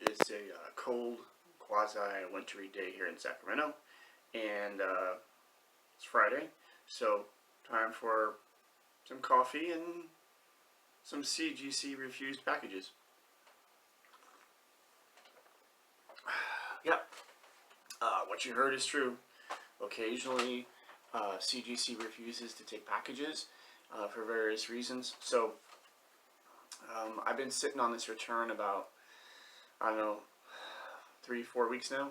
It's a cold, quasi-wintry day here in Sacramento, and it's Friday, so time for some coffee and some CGC Refused packages. Yeah, what you heard is true. Occasionally, CGC refuses to take packages for various reasons. So I've been sitting on this return about, I don't know, 3-4 weeks now.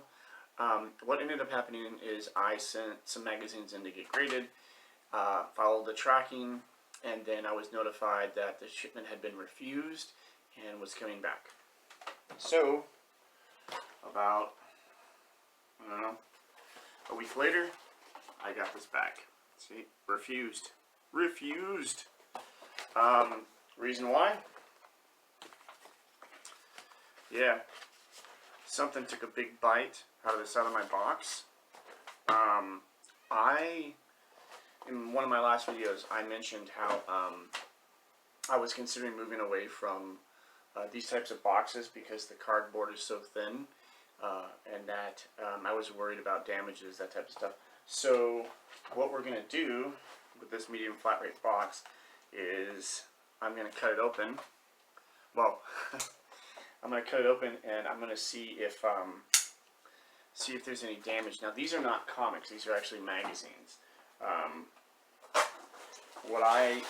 What ended up happening is I sent some magazines in to get graded, followed the tracking, and then I was notified that the shipment had been refused and was coming back. So about, I don't know, a week later, I got this back. See, refused. Refused. Reason why? Yeah, something took a big bite out of the side of my box. In one of my last videos, I mentioned how I was considering moving away from these types of boxes because the cardboard is so thin, and that I was worried about damages, that type of stuff. So what we're going to do with this medium flat rate box is I'm going to cut it open. Well, I'm going to cut it open and I'm going to see if there's any damage. Now these are not comics; these are actually magazines. What I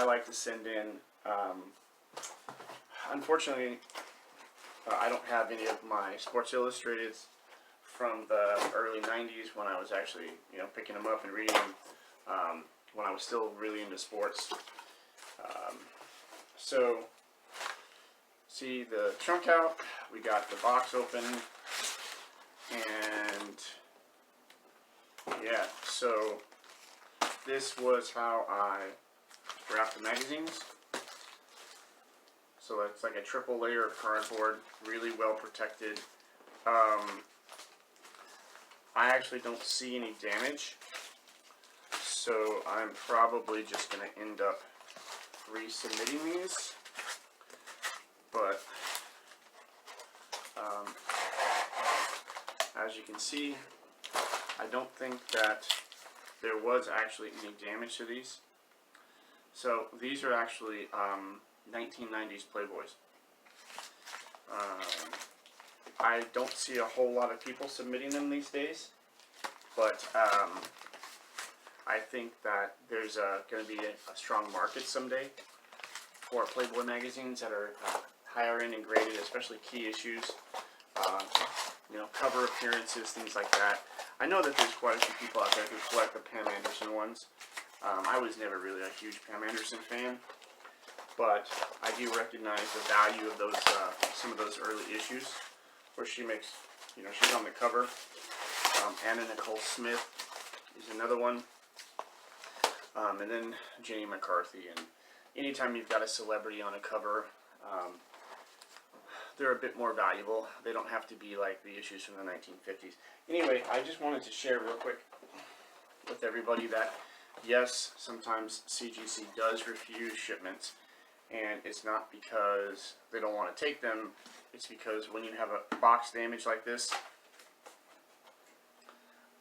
like to send in, unfortunately, I don't have any of my Sports Illustrateds from the early 90s when I was actually, picking them up and reading them when I was still really into sports. So, see the trunk out, we got the box open, and yeah, so this was how I wrapped the magazines. So it's like a triple layer of cardboard, really well protected. I actually don't see any damage, so I'm probably just going to end up resubmitting these. But as you can see, I don't think that there was actually any damage to these. So these are actually 1990s Playboys. I don't see a whole lot of people submitting them these days, but I think that there's going to be a strong market someday for Playboy magazines that are higher end and graded, especially key issues, cover appearances, things like that. I know that there's quite a few people out there who collect the Pam Anderson ones. I was never really a huge Pam Anderson fan, but I do recognize the value of those, some of those early issues where she makes, she's on the cover. Anna Nicole Smith is another one, and then Jenny McCarthy. And anytime you've got a celebrity on a cover, they're a bit more valuable. They don't have to be like the issues from the 1950s. Anyway, I just wanted to share real quick with everybody that yes, sometimes CGC does refuse shipments, and it's not because they don't want to take them. It's because when you have a box damage like this,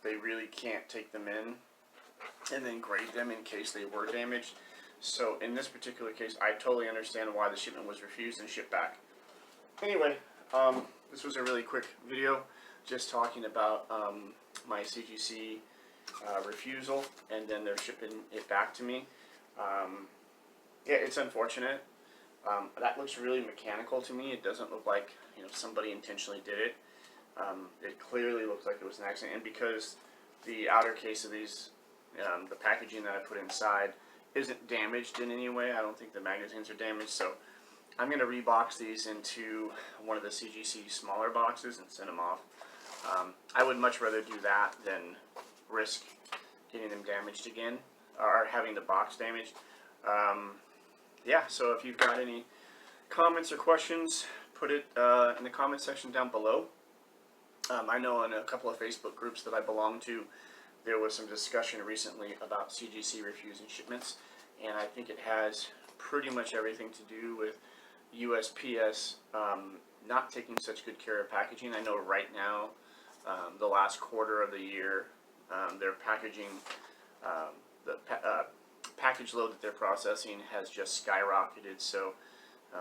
they really can't take them in and then grade them in case they were damaged. So in this particular case, I totally understand why the shipment was refused and shipped back. Anyway, this was a really quick video just talking about my CGC refusal, and then they're shipping it back to me. Yeah, it's unfortunate. That looks really mechanical to me. It doesn't look like somebody intentionally did it. It clearly looks like it was an accident, and because the outer case of these, the packaging that I put inside isn't damaged in any way, I don't think the magazines are damaged, so I'm going to rebox these into one of the CGC smaller boxes and send them off. I would much rather do that than risk getting them damaged again, or having the box damaged. Yeah, so if you've got any comments or questions, put it in the comment section down below. I know in a couple of Facebook groups that I belong to, there was some discussion recently about CGC refusing shipments, and I think it has pretty much everything to do with, USPS not taking such good care of packaging. I know right now, the last quarter of the year, their packaging, the package load that they're processing has just skyrocketed, so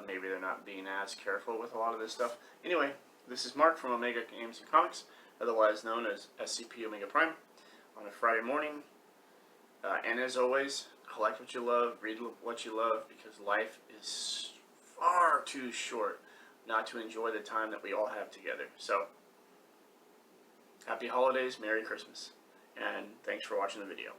maybe they're not being as careful with a lot of this stuff. Anyway, this is Mark from Omega Games and Comics, otherwise known as SCP Omega Prime, on a Friday morning. And as always, collect what you love, read what you love, because life is far too short not to enjoy the time that we all have together. So, happy holidays, Merry Christmas, and thanks for watching the video.